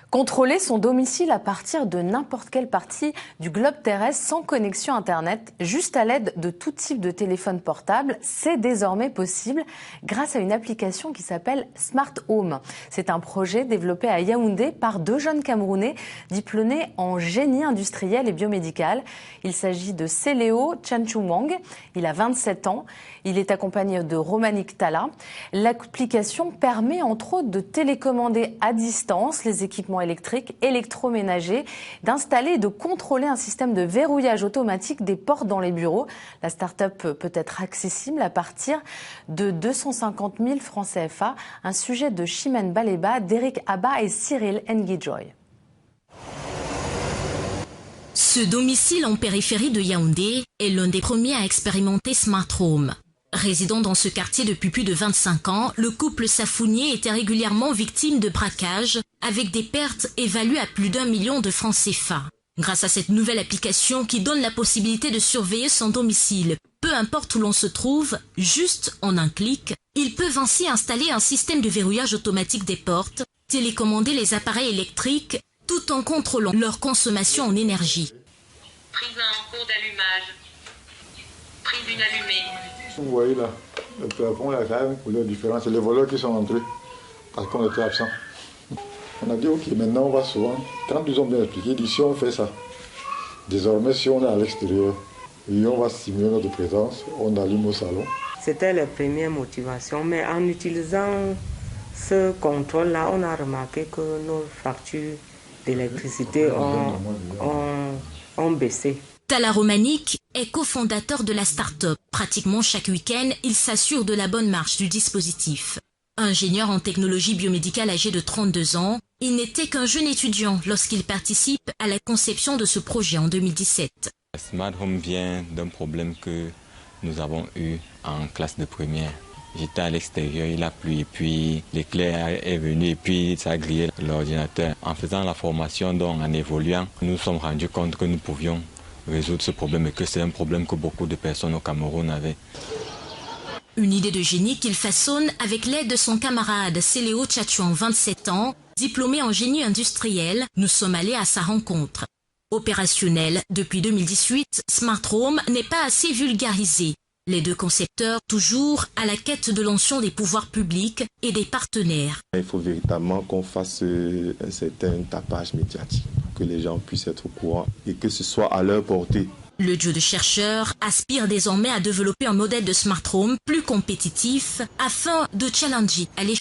Contrôler son domicile à partir de n'importe quelle partie du globe terrestre sans connexion Internet, juste à l'aide de tout type de téléphone portable, c'est désormais possible grâce à une application qui s'appelle Smart Home. C'est un projet développé à Yaoundé par deux jeunes Camerounais diplômés en génie industriel et biomédical. Il s'agit de Seléo Chanchumwang. Il a 27 ans. Il est accompagné de Romanik Tala. L'application permet entre autres de télécommander à distance les équipements électriques, électroménagers, d'installer et de contrôler un système de verrouillage automatique des portes dans les bureaux. La start-up peut être accessible à partir de 250 000 francs CFA. Un sujet de Chimène Baleba, d'Eric Abba et Cyril Nguijoy. Ce domicile en périphérie de Yaoundé est l'un des premiers à expérimenter Smart Home. Résidant dans ce quartier depuis plus de 25 ans, le couple Safounier était régulièrement victime de braquages avec des pertes évaluées à plus d'1 million de francs CFA. Grâce à cette nouvelle application qui donne la possibilité de surveiller son domicile, peu importe où l'on se trouve, juste en un clic, ils peuvent ainsi installer un système de verrouillage automatique des portes, télécommander les appareils électriques, tout en contrôlant leur consommation en énergie. Prise en cours d'allumage. Prise d'une allumée. Vous voyez là, le plafond, il y a quand même une couleur différente. C'est les voleurs qui sont entrés parce qu'on était absents. On a dit ok, maintenant on va souvent. Quand ils ont bien expliqué, d'ici on fait ça. Désormais, si on est à l'extérieur et on va simuler notre présence, on allume au salon. C'était la première motivation, mais en utilisant ce contrôle-là, on a remarqué que nos factures d'électricité ont baissé. Tala Romanik est cofondateur de la start-up. Pratiquement chaque week-end, il s'assure de la bonne marche du dispositif. Ingénieur en technologie biomédicale âgé de 32 ans, il n'était qu'un jeune étudiant lorsqu'il participe à la conception de ce projet en 2017. Smart Home vient d'un problème que nous avons eu en classe de première. J'étais à l'extérieur, il a plu et puis l'éclair est venu et puis ça a grillé l'ordinateur. En faisant la formation, donc en évoluant, nous nous sommes rendus compte que nous pouvions résoudre ce problème et que c'est un problème que beaucoup de personnes au Cameroun avaient. Une idée de génie qu'il façonne avec l'aide de son camarade Seléo Chanchumwang, 27 ans, diplômé en génie industriel. Nous sommes allés à sa rencontre. Opérationnel depuis 2018, Smart Home n'est pas assez vulgarisé. Les deux concepteurs, toujours à la quête de l'onction des pouvoirs publics et des partenaires. Il faut véritablement qu'on fasse un certain tapage médiatique, que les gens puissent être au courant et que ce soit à leur portée. Le duo de chercheurs aspire désormais à développer un modèle de Smart Home plus compétitif afin de challenger à l'échelle